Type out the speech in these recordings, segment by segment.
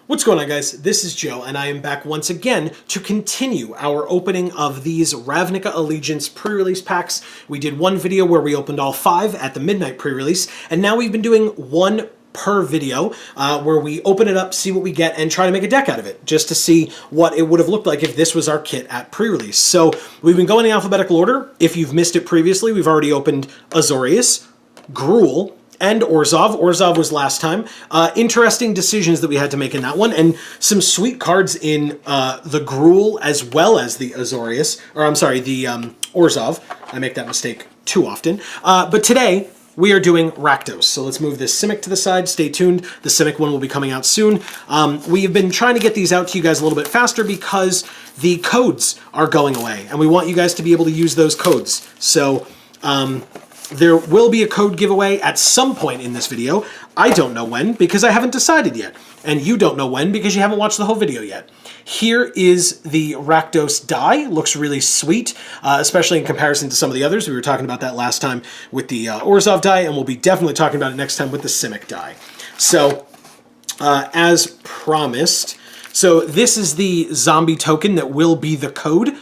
What's going on, guys? This is Joe, and I am back once again to continue our opening of these Ravnica Allegiance pre-release packs. We did one video where we opened all 5 at the midnight pre-release, and now we've been doing one per video where we open it up, see what we get, and try to make a deck out of it, just to see what it would have looked like if this was our kit at pre-release. So we've been going in alphabetical order. If you've missed it previously, we've already opened Azorius, Gruul, and Orzhov. Orzhov was last time. Interesting decisions that we had to make in that one, and some sweet cards in the Gruul as well as the Azorius, or I'm sorry, the Orzhov. I make that mistake too often. But today, we are doing Rakdos. So let's move this Simic to the side. Stay tuned. The Simic one will be coming out soon. We've been trying to get these out to you guys a little bit faster because the codes are going away, and we want you guys to be able to use those codes. So, there will be a code giveaway at some point in this video. I don't know when because I haven't decided yet. And you don't know when because you haven't watched the whole video yet. Here is the Rakdos die. Looks really sweet, especially in comparison to some of the others. We were talking about that last time with the Orzhov die, and we'll be definitely talking about it next time with the Simic die. So, as promised, so this is the zombie token that will be the code.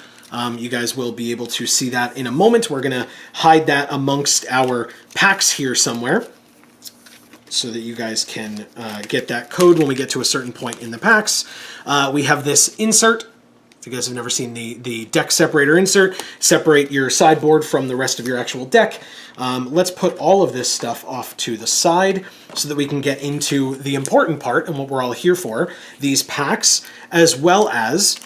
You guys will be able to see that in a moment. We're going to hide that amongst our packs here somewhere so that you guys can get that code when we get to a certain point in the packs. We have this insert. If you guys have never seen the deck separator insert, separate your sideboard from the rest of your actual deck. Let's put all of this stuff off to the side so that we can get into the important part and what we're all here for, these packs, as well as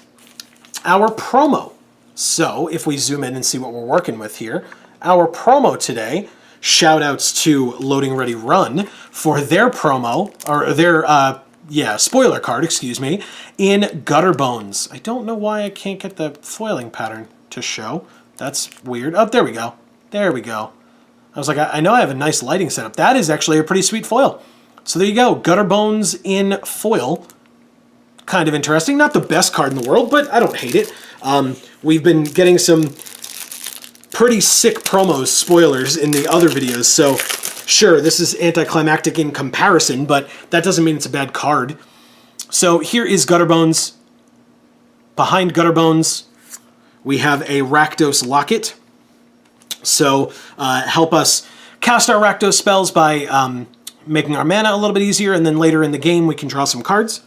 our promo. So if we zoom in and see what we're working with here, our promo today, shout outs to Loading Ready Run for their promo, or their, spoiler card, excuse me, in Gutter Bones. I don't know why I can't get the foiling pattern to show. That's weird. Oh, there we go. There we go. I was like, I know I have a nice lighting setup. That is actually a pretty sweet foil. So there you go. Gutter Bones in foil. Kind of interesting. Not the best card in the world, but I don't hate it. We've been getting some pretty sick promos, spoilers, in the other videos, so sure, this is anticlimactic in comparison, but that doesn't mean it's a bad card. So here is Gutter Bones. Behind Gutter Bones, we have a Rakdos Locket. So help us cast our Rakdos spells by making our mana a little bit easier, and then later in the game we can draw some cards.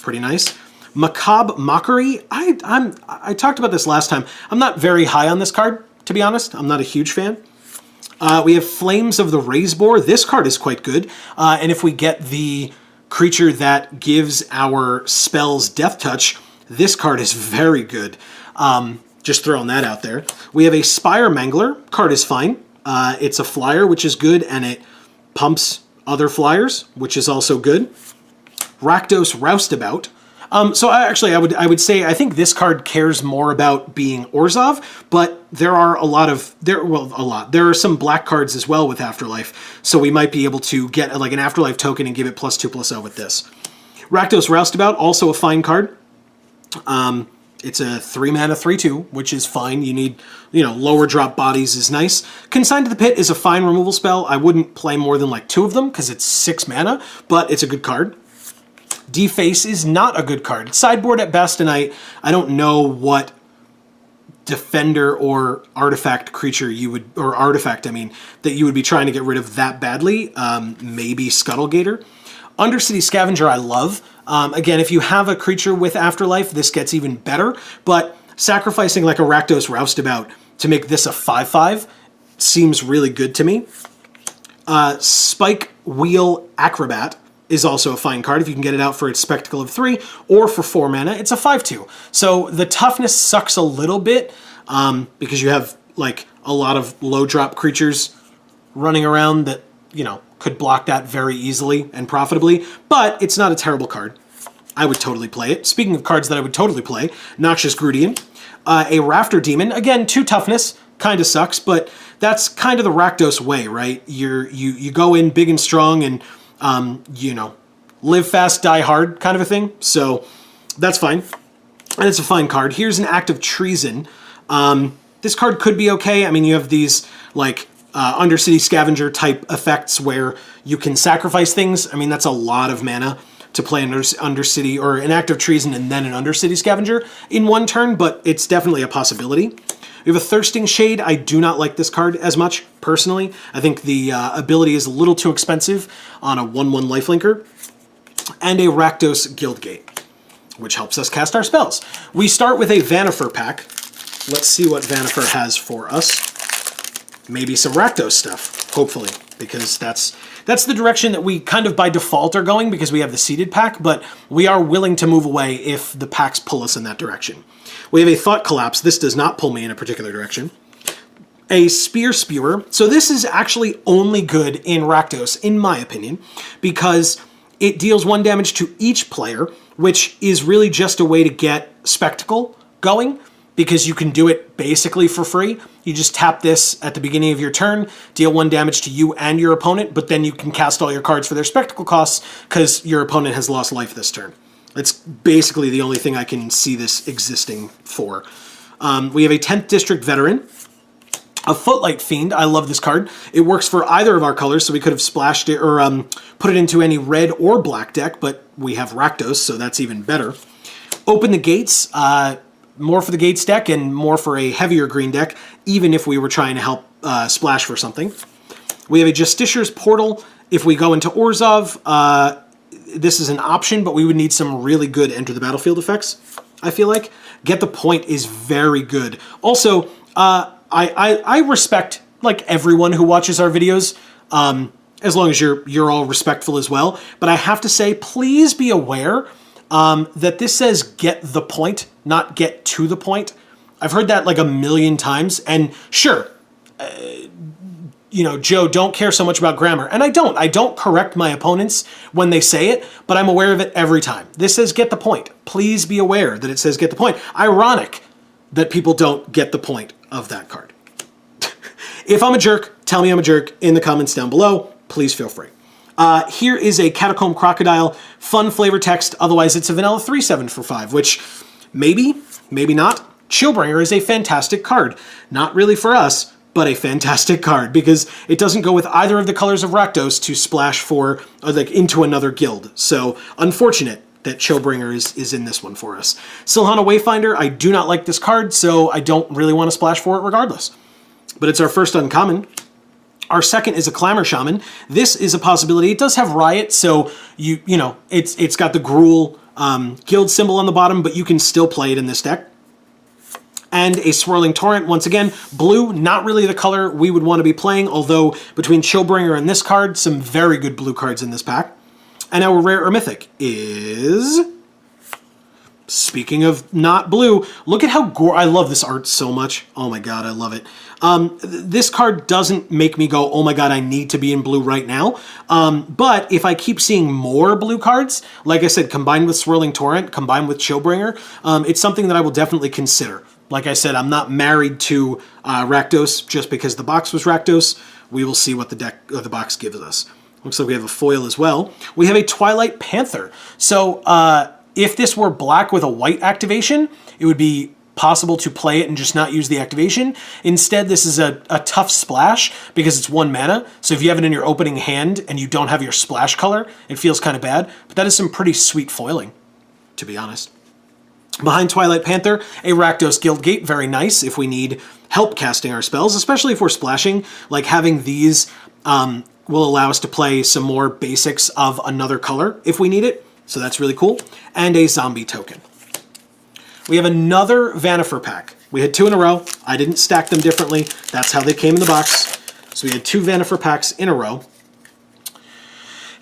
Pretty nice. Macabre Mockery. I talked about this last time. I'm not very high on this card, to be honest. I'm not a huge fan. We have Flames of the Razeboar. This card is quite good. And if we get the creature that gives our spells Death Touch, this card is very good. Just throwing that out there. We have a Spire Mangler. Card is fine. It's a flyer, which is good, and it pumps other flyers, which is also good. Rakdos Roustabout. So I would say I think this card cares more about being Orzhov, but there are there are some black cards as well with Afterlife, so we might be able to get like an Afterlife token and give it +2/+0 with this. Rakdos Roustabout, also a fine card. It's a 3-mana 3/2, which is fine. You need, lower drop bodies is nice. Consign to the Pit is a fine removal spell. I wouldn't play more than like 2 of them because it's 6 mana, but it's a good card. Deface is not a good card. Sideboard at best, and I don't know what defender or artifact creature you would, or artifact, I mean, that you would be trying to get rid of that badly. Maybe Scuttlegator. Undercity Scavenger I love. Again, if you have a creature with Afterlife, this gets even better, but sacrificing like a Rakdos Roustabout to make this a 5/5 seems really good to me. Spike Wheel Acrobat is also a fine card if you can get it out for its Spectacle of 3, or for 4 mana, it's a 5/2. So the toughness sucks a little bit, because you have like a lot of low drop creatures running around that, could block that very easily and profitably, but it's not a terrible card. I would totally play it. Speaking of cards that I would totally play, Noxious Grudian, a Rafter Demon, again, 2 toughness, kind of sucks, but that's kind of the Rakdos way, right? You go in big and strong and live fast, die hard kind of a thing. So that's fine. And it's a fine card. Here's an Act of Treason. This card could be okay. I mean, you have these like Undercity Scavenger type effects where you can sacrifice things. I mean, that's a lot of mana to play an Undercity or an Act of Treason and then an Undercity Scavenger in one turn, but it's definitely a possibility. We have a Thirsting Shade. I do not like this card as much, personally. I think the ability is a little too expensive on a 1/1 lifelinker. And a Rakdos Guildgate, which helps us cast our spells. We start with a Vanifer pack. Let's see what Vanifer has for us. Maybe some Rakdos stuff, hopefully, because that's the direction that we kind of by default are going because we have the seeded pack, but we are willing to move away if the packs pull us in that direction. We have a Thought Collapse. This does not pull me in a particular direction. A Spear Spewer. So this is actually only good in Rakdos, in my opinion, because it deals 1 damage to each player, which is really just a way to get Spectacle going, because you can do it basically for free. You just tap this at the beginning of your turn, deal 1 damage to you and your opponent, but then you can cast all your cards for their Spectacle costs because your opponent has lost life this turn. That's basically the only thing I can see this existing for. We have a 10th District Veteran. A Footlight Fiend. I love this card. It works for either of our colors, so we could have splashed it or put it into any red or black deck, but we have Rakdos, so that's even better. Open the Gates. More for the Gates deck and more for a heavier green deck, even if we were trying to help splash for something. We have a Justiciar's Portal. If we go into Orzhov, this is an option, but we would need some really good enter the battlefield effects, I feel like. Get the Point is very good. Also, I respect, like, everyone who watches our videos, as long as you're all respectful as well. But I have to say, please be aware that this says get the point, not get to the point. I've heard that like a million times, and sure, you know, Joe, don't care so much about grammar. And I don't correct my opponents when they say it, but I'm aware of it every time. This says get the point. Please be aware that it says get the point. Ironic that people don't get the point of that card. If I'm a jerk, tell me I'm a jerk in the comments down below. Please feel free. Here is a Catacomb Crocodile. Fun flavor text. Otherwise, it's a vanilla 3/7 for 5, which maybe, maybe not. Chillbringer is a fantastic card. Not really for us, but a fantastic card because it doesn't go with either of the colors of Rakdos to splash for, like, into another guild. So, unfortunate that Chillbringer is in this one for us. Silhana Wayfinder, I do not like this card, so I don't really want to splash for it regardless. But it's our first uncommon. Our second is a Clamor Shaman. This is a possibility. It does have Riot, so you know, it's got the Gruul guild symbol on the bottom, but you can still play it in this deck. And a Swirling Torrent, once again, blue, not really the color we would want to be playing, although between Chillbringer and this card, some very good blue cards in this pack. And our rare or mythic is, speaking of not blue, look at how I love this art so much. Oh my god, I love it. This card doesn't make me go, oh my god, I need to be in blue right now. But if I keep seeing more blue cards, like I said, combined with Swirling Torrent, combined with Chillbringer, it's something that I will definitely consider. Like I said, I'm not married to Rakdos just because the box was Rakdos. We will see what the deck or the box gives us. Looks like we have a foil as well. We have a Twilight Panther. So if this were black with a white activation, it would be possible to play it and just not use the activation. Instead, this is a tough splash because it's 1 mana. So if you have it in your opening hand and you don't have your splash color, it feels kind of bad. But that is some pretty sweet foiling, to be honest. Behind Twilight Panther, a Rakdos Guildgate, very nice if we need help casting our spells, especially if we're splashing. Like having these will allow us to play some more basics of another color if we need it. So that's really cool. And a Zombie Token. We have another Vanifer pack. We had 2 in a row. I didn't stack them differently. That's how they came in the box. So we had 2 Vanifer packs in a row.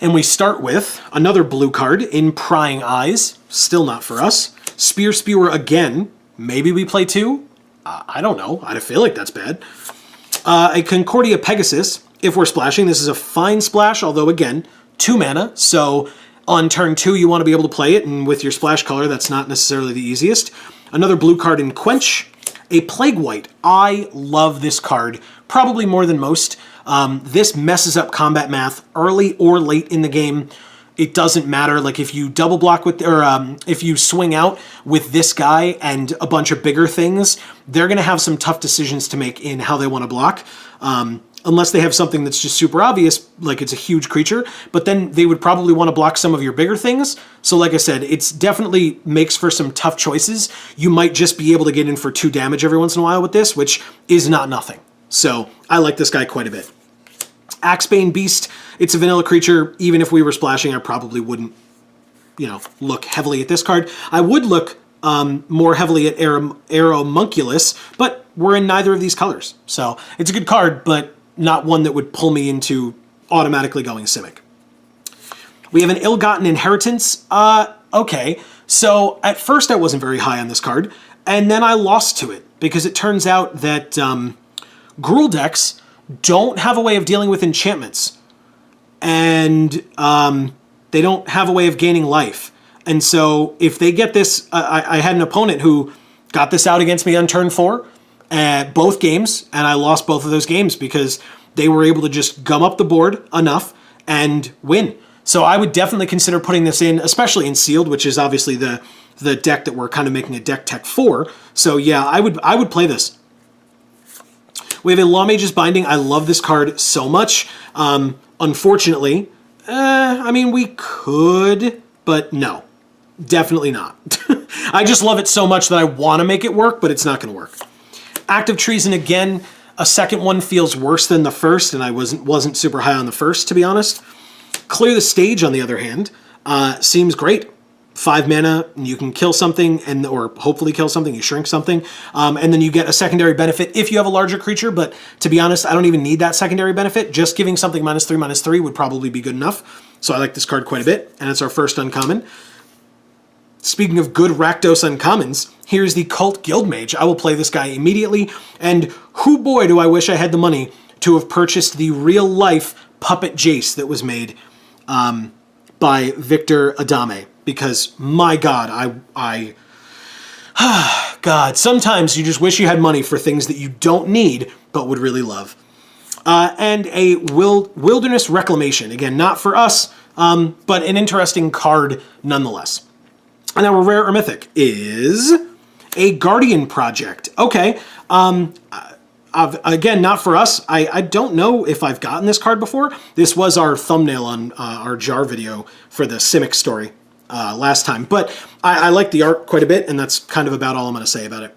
And we start with another blue card in Prying Eyes. Still not for us. Spear Spewer again. Maybe we play 2? I don't know. I feel like that's bad. A Concordia Pegasus. If we're splashing, this is a fine splash, although again, 2 mana. So on turn 2, you want to be able to play it, and with your splash color, that's not necessarily the easiest. Another blue card in Quench. A Plague White. I love this card, probably more than most. This messes up combat math early or late in the game. It doesn't matter. Like if you double block with, or if you swing out with this guy and a bunch of bigger things, they're going to have some tough decisions to make in how they want to block. unless they have something that's just super obvious, like it's a huge creature, but then they would probably want to block some of your bigger things. So like I said, it's definitely makes for some tough choices. You might just be able to get in for 2 damage every once in a while with this, which is not nothing. So I like this guy quite a bit. Axebane Beast, it's a vanilla creature. Even if we were splashing, I probably wouldn't, you know, look heavily at this card. I would look more heavily at Aeromunculus, but we're in neither of these colors. So it's a good card, but not one that would pull me into automatically going Simic. We have an Ill-Gotten Inheritance. Okay, so at first I wasn't very high on this card, and then I lost to it, because it turns out that Gruul decks don't have a way of dealing with enchantments, and they don't have a way of gaining life. And so if they get this, I had an opponent who got this out against me on turn 4 at both games, and I lost both of those games because they were able to just gum up the board enough and win. So I would definitely consider putting this in, especially in Sealed, which is obviously the deck that we're kind of making a deck tech for. So yeah, I would play this. We have a Lawmage's Binding. I love this card so much. Unfortunately, I mean, we could, but no. Definitely not. I just love it so much that I want to make it work, but it's not going to work. Active Treason, again, a second one feels worse than the first, and I wasn't super high on the first, to be honest. Clear the Stage, on the other hand, seems great. 5 mana, you can kill something, or hopefully kill something, you shrink something, and then you get a secondary benefit if you have a larger creature, but to be honest, I don't even need that secondary benefit. Just giving something -3/-3 would probably be good enough. So I like this card quite a bit, and it's our first uncommon. Speaking of good Rakdos uncommons, here's the Cult Guildmage. I will play this guy immediately, and whoo boy do I wish I had the money to have purchased the real-life Puppet Jace that was made by Victor Adame, because my God, God, sometimes you just wish you had money for things that you don't need but would really love. And a Wilderness Reclamation. Again, not for us, but an interesting card nonetheless. And our rare or mythic is a Guardian Project. Okay. Again, not for us. I don't know if I've gotten this card before. This was our thumbnail on our jar video for the Simic story last time. But I like the art quite a bit, and that's kind of about all I'm going to say about it.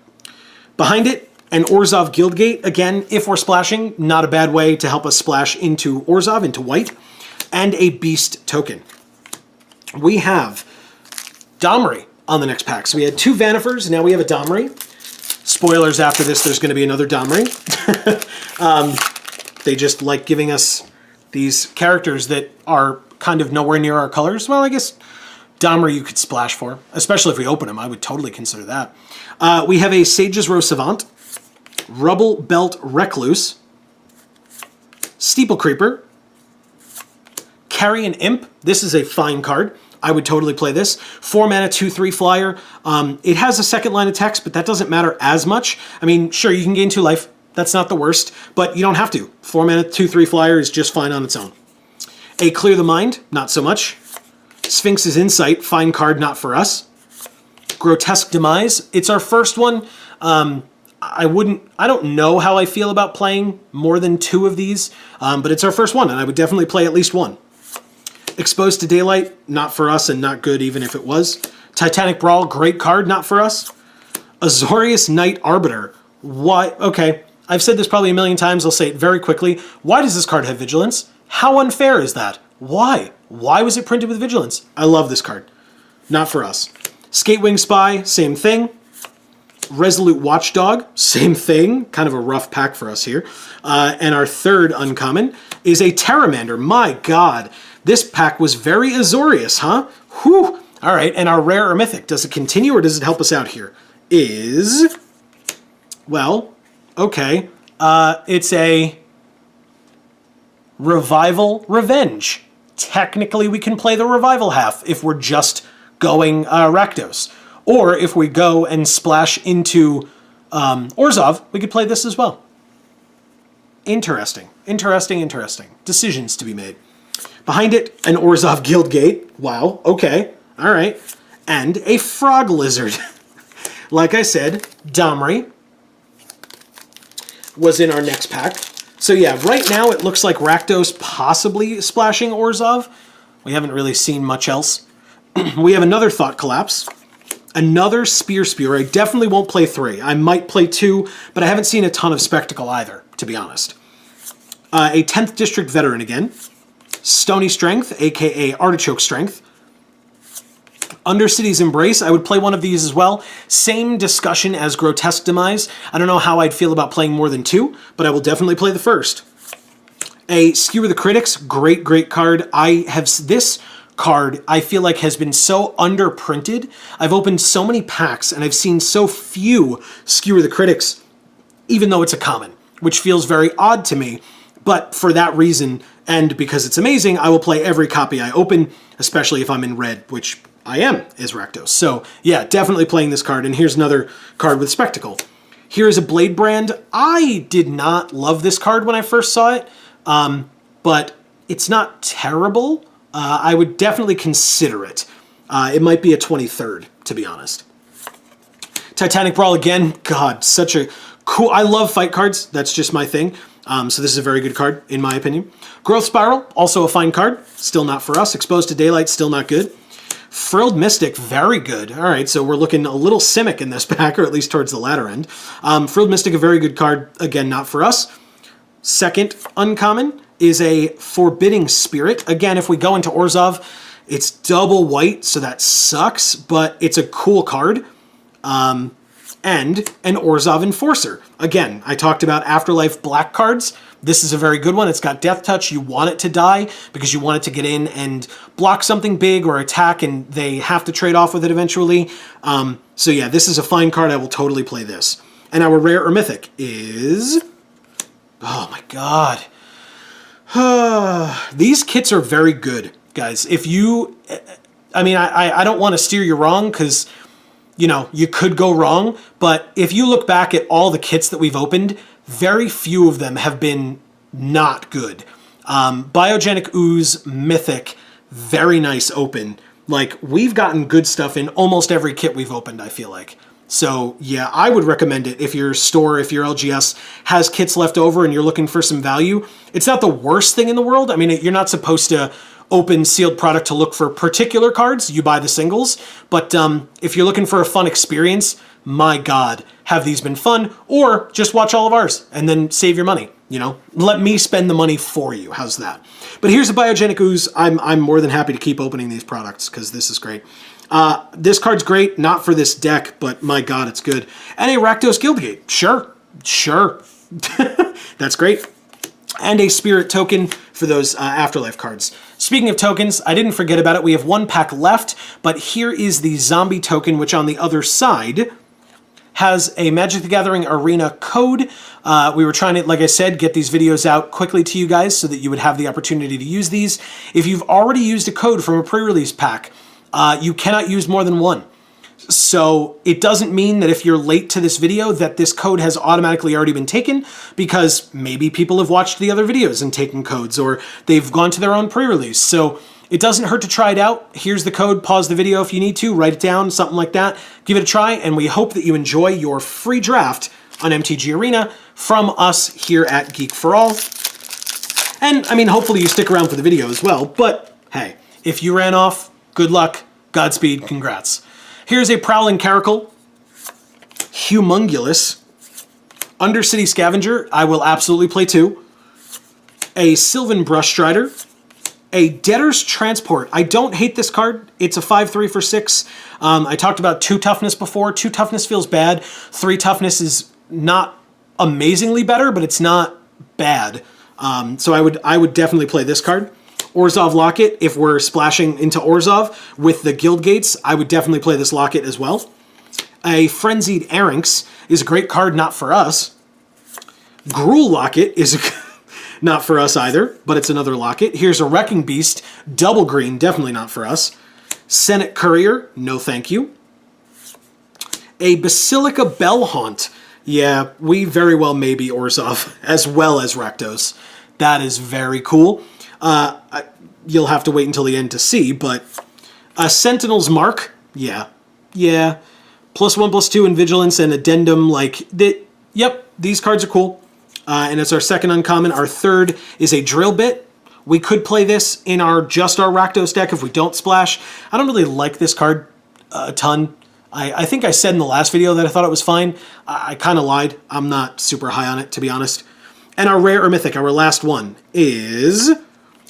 Behind it, an Orzhov Guildgate. Again, if we're splashing, not a bad way to help us splash into Orzhov, into white. And a Beast token. We have Domri on the next pack. So we had 2 Vanifers, now we have a Domri. Spoilers, after this, there's going to be another Domri. They just like giving us these characters that are kind of nowhere near our colors. Well, I guess Domri you could splash for, especially if we open them. I would totally consider that. We have a Sage's Row Savant, Rubble Belt Recluse, Steeple Creeper, Carrion Imp. This is a fine card. I would totally play this. 4 mana, 2/3 flyer. It has a second line of text, but that doesn't matter as much. I mean, sure, you can gain 2 life. That's not the worst, but you don't have to. 4 mana, 2/3 flyer is just fine on its own. A Clear the Mind, not so much. Sphinx's Insight, fine card, not for us. Grotesque Demise, it's our first one. I don't know how I feel about playing more than 2 of these, but it's our first one, and I would definitely play at least 1. Exposed to Daylight, not for us and not good even if it was. Titanic Brawl, great card, not for us. Azorius Knight Arbiter. Why? Okay, I've said this probably a million times, I'll say it very quickly. Why does this card have Vigilance? How unfair is that? Why? Why was it printed with Vigilance? I love this card. Not for us. Skatewing Spy, same thing. Resolute Watchdog, same thing. Kind of a rough pack for us here. And our third uncommon is a Terramander. My God. This pack was very Azorius, huh? Whew. All right, and our rare or mythic, does it continue or does it help us out here? Is, well, okay. It's a Revival Revenge. Technically, we can play the Revival half if we're just going Rakdos. Or if we go and splash into Orzhov, we could play this as well. Interesting. Interesting, interesting. Decisions to be made. Behind it, an Orzhov Guildgate. Wow, okay, all right. And a Frog Lizard. Like I said, Domri was in our next pack. So yeah, right now it looks like Rakdos possibly splashing Orzhov. We haven't really seen much else. We have another Thought Collapse. Another Spear Spewer. I definitely won't play 3. I might play 2, but I haven't seen a ton of Spectacle either, to be honest. A 10th District Veteran again. Stony Strength, aka Artichoke Strength. Undercity's Embrace, I would play one of these as well. Same discussion as Grotesque Demise. I don't know how I'd feel about playing more than 2, but I will definitely play the first. A Skewer the Critics, great, great card. This card, I feel like, has been so underprinted. I've opened so many packs, and I've seen so few Skewer the Critics, even though it's a common, which feels very odd to me. But for that reason, and because it's amazing, I will play every copy I open, especially if I'm in red, which I am, as Rakdos. So yeah, definitely playing this card. And here's another card with Spectacle. Here is a Blade Brand. I did not love this card when I first saw it, but it's not terrible. I would definitely consider it. It might be a 23rd, to be honest. Titanic Brawl again. God, such a cool... I love fight cards. That's just my thing. So this is a very good card, in my opinion. Growth Spiral, also a fine card. Still not for us. Exposed to Daylight, still not good. Frilled Mystic, very good. All right, so we're looking a little Simic in this pack, or at least towards the latter end. Frilled Mystic, a very good card. Again, not for us. Second uncommon is a Forbidding Spirit. Again, if we go into Orzhov, it's double white, so that sucks, but it's a cool card. And an Orzhov Enforcer. Again, I talked about Afterlife black cards. This is a very good one. It's got Death Touch. You want it to die because you want it to get in and block something big or attack, and they have to trade off with it eventually. So yeah, this is a fine card. I will totally play this. And our rare or mythic is... Oh my god. These kits are very good, guys. If you... I mean, I don't want to steer you wrong because... You know, you could go wrong, but if you look back at all the kits that we've opened, very few of them have been not good. Biogenic Ooze, Mythic, very nice open. Like, we've gotten good stuff in almost every kit we've opened, I feel like. So, yeah, I would recommend it if your store, if your LGS has kits left over and you're looking for some value. It's not the worst thing in the world. I mean, you're not supposed to open sealed product to look for particular cards. You buy the singles. But if you're looking for a fun experience, my God, have these been fun? Or just watch all of ours and then save your money. You know, let me spend the money for you. How's that? But here's a Biogenic Ooze. I'm more than happy to keep opening these products because this is great. This card's great, not for this deck, but my God, it's good. And a Rakdos Guildgate. Sure. That's great. And a Spirit Token for those Afterlife cards. Speaking of tokens, I didn't forget about it. We have one pack left, but here is the Zombie Token, which on the other side has a Magic the Gathering Arena code. We were trying to, like I said, get these videos out quickly to you guys so that you would have the opportunity to use these. If you've already used a code from a pre-release pack, you cannot use more than one. So it doesn't mean that if you're late to this video that this code has automatically already been taken, because maybe people have watched the other videos and taken codes, or they've gone to their own pre-release. So it doesn't hurt to try it out. Here's the code. Pause the video if you need to. Write it down, something like that. Give it a try, and we hope that you enjoy your free draft on MTG Arena from us here at Geek for All. And, I mean, hopefully you stick around for the video as well. But, hey, if you ran off, good luck, Godspeed, congrats. Here's a Prowling Caracal, Humongulous, Undercity Scavenger, I will absolutely play too, a Sylvan Brush Strider, a Debtor's Transport. I don't hate this card. It's a 5/3 for 6. I talked about 2 toughness before. 2 toughness feels bad. 3 toughness is not amazingly better, but it's not bad. So I would definitely play this card. Orzhov Locket, if we're splashing into Orzhov with the Guild Gates, I would definitely play this Locket as well. A Frenzied Arynx is a great card, not for us. Gruul Locket is not for us either, but it's another Locket. Here's a Wrecking Beast, double green, definitely not for us. Senate Courier, no thank you. A Basilica Bellhaunt. Yeah, we very well may be Orzhov, as well as Rakdos. That is very cool. You'll have to wait until the end to see, but a Sentinel's Mark, yeah. +1/+2 in Vigilance and Addendum, like, yep, these cards are cool. and it's our second uncommon. Our third is a drill bit. We could play this in just our Rakdos deck if we don't splash. I don't really like this card a ton. I think I said in the last video that I thought it was fine. I kind of lied. I'm not super high on it, to be honest. And our rare or mythic, our last one, is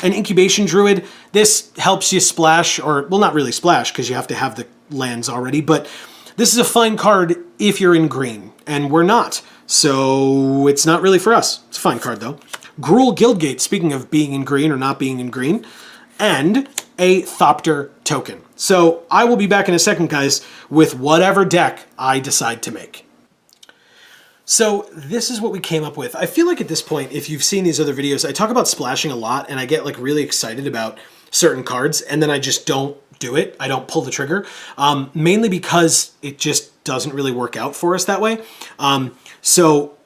an Incubation Druid. This helps you splash, or, well, not really splash, because you have to have the lands already, but this is a fine card if you're in green, and we're not. So it's not really for us. It's a fine card, though. Gruul Guildgate, speaking of being in green or not being in green, and a Thopter token. So I will be back in a second, guys, with whatever deck I decide to make. So this is what we came up with. I feel like at this point, if you've seen these other videos, I talk about splashing a lot, and I get like really excited about certain cards, and then I just don't do it. I don't pull the trigger, mainly because it just doesn't really work out for us that way. So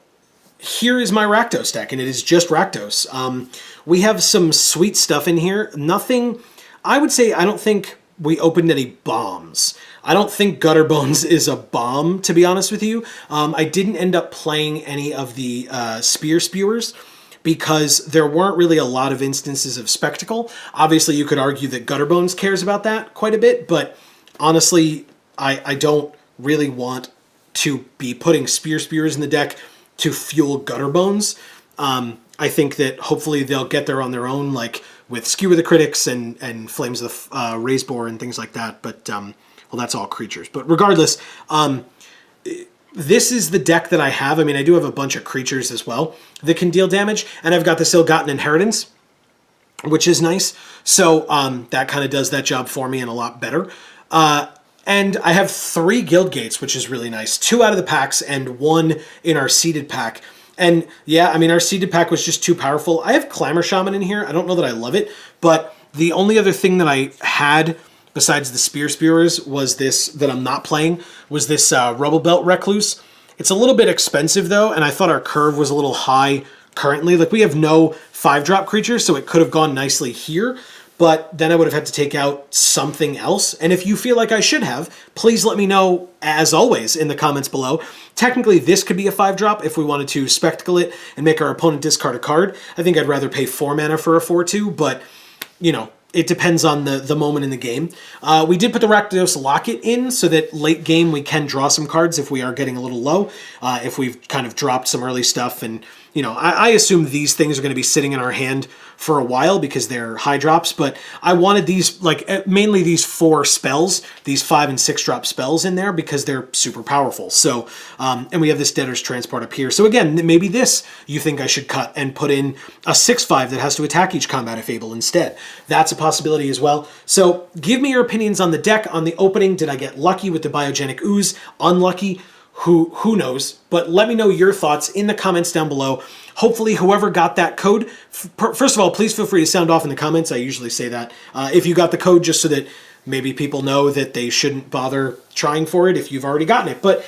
here is my Rakdos deck, and it is just Rakdos. We have some sweet stuff in here. Nothing, I would say, I don't think we opened any bombs. I don't think Gutter Bones is a bomb, to be honest with you. I didn't end up playing any of the Spear Spewers because there weren't really a lot of instances of Spectacle. Obviously, you could argue that Gutter Bones cares about that quite a bit, but honestly, I don't really want to be putting Spear Spewers in the deck to fuel Gutter Bones. I think that hopefully they'll get there on their own, like with Skewer the Critics and Flames of the Raise Boar and things like that. But, well, that's all creatures. But regardless, this is the deck that I have. I mean, I do have a bunch of creatures as well that can deal damage. And I've got this Ill-Gotten Inheritance, which is nice. So that kind of does that job for me and a lot better. And I have 3 Guild Gates, which is really nice. 2 out of the packs and 1 in our seeded pack. And yeah, I mean, our seeded pack was just too powerful. I have Clamor Shaman in here. I don't know that I love it, but the only other thing that I had besides the Spear Spewers was this, that I'm not playing, was this Rubble Belt Recluse. It's a little bit expensive though, and I thought our curve was a little high currently. Like, we have no 5-drop creatures, so it could have gone nicely here, but then I would have had to take out something else. And if you feel like I should have, please let me know, as always, in the comments below. Technically, this could be a 5-drop if we wanted to Spectacle it and make our opponent discard a card. I think I'd rather pay 4 mana for a 4/2, but, you know, it depends on the moment in the game. We did put the Rakdos Locket in so that late game we can draw some cards if we are getting a little low, if we've kind of dropped some early stuff. And, you know, I assume these things are going to be sitting in our hand for a while because they're high drops, but I wanted these, like, mainly these 4 spells, these 5 and 6 drop spells in there because they're super powerful. So, and we have this Debtor's Transport up here. So again, maybe this you think I should cut and put in a 6/5 that has to attack each combat if able instead. That's a possibility as well. So give me your opinions on the deck, on the opening. Did I get lucky with the Biogenic Ooze? Unlucky? Who knows? But let me know your thoughts in the comments down below. Hopefully, whoever got that code, first of all, please feel free to sound off in the comments. I usually say that. If you got the code, just so that maybe people know that they shouldn't bother trying for it if you've already gotten it. But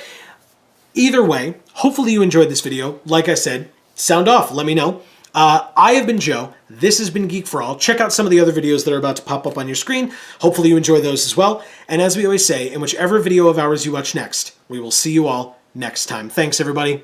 either way, hopefully you enjoyed this video. Like I said, sound off. Let me know. I have been Joe. This has been Geek for All. Check out some of the other videos that are about to pop up on your screen. Hopefully you enjoy those as well. And as we always say, in whichever video of ours you watch next, we will see you all next time. Thanks, everybody.